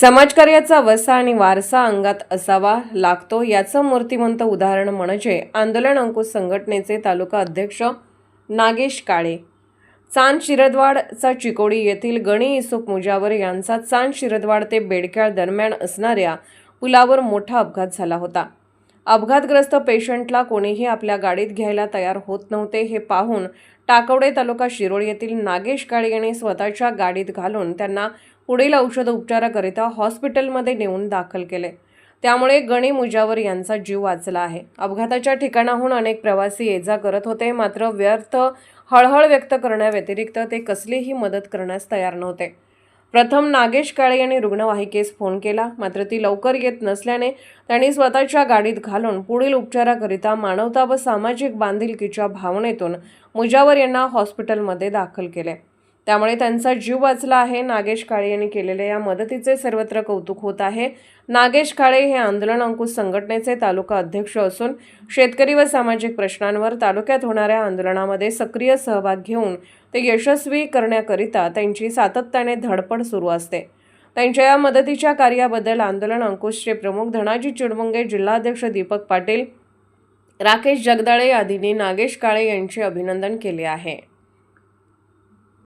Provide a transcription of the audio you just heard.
समाजकार्याचा वसा आणि वारसा अंगात असावा लागतो याचं मूर्तिमंत उदाहरण म्हणजे आंदोलन अंकुश संघटनेचे तालुका अध्यक्ष नागेश काळे। चांद शिरदवाडचा चिकोडी येथील गणी युसुफ मुजावर यांचा चांद शिरदवाड ते बेडक्याळ दरम्यान असणाऱ्या पुलावर मोठा अपघात झाला होता। अपघातग्रस्त पेशंटला कोणीही आपल्या गाडीत घ्यायला तयार होत नव्हते। हे पाहून टाकवडे तालुका शिरोळ येथील नागेश काळे यांनी स्वतःच्या गाडीत घालून त्यांना पुढील औषध उपचाराकरिता हॉस्पिटलमध्ये नेऊन दाखल केले। त्यामुळे गणी मुजावर यांचा जीव वाचला आहे। अपघाताच्या ठिकाणाहून अनेक प्रवासी ये-जा करत होते, मात्र व्यर्थ हळहळ व्यक्त करण्याव्यतिरिक्त ते कसलीही मदत करण्यास तयार नव्हते। प्रथम नागेश काळे यांनी रुग्णवाहिकेस फोन केला, मात्र ती लवकर येत नसल्याने त्यांनी स्वतःच्या गाडीत घालून पुढील उपचाराकरिता मानवता व सामाजिक बांधिलकीच्या भावनेतून मुजावर यांना हॉस्पिटलमध्ये दाखल केले। त्यामुळे त्यांचा जीव वाचला आहे। नागेश काळे यांनी केलेल्या या मदतीचे सर्वत्र कौतुक होत आहे। नागेश काळे हे आंदोलन अंकुश संघटनेचे तालुका अध्यक्ष असून शेतकरी व सामाजिक प्रश्नांवर तालुक्यात होणाऱ्या आंदोलनामध्ये सक्रिय सहभाग घेऊन ते यशस्वी करण्याकरिता त्यांची सातत्याने धडपड सुरू असते। त्यांच्या या मदतीच्या कार्याबद्दल आंदोलन अंकुशचे प्रमुख धनाजी चिडमुंगे, जिल्हाध्यक्ष दीपक पाटील, राकेश जगदाळे आदींनी नागेश काळे यांचे अभिनंदन केले आहे।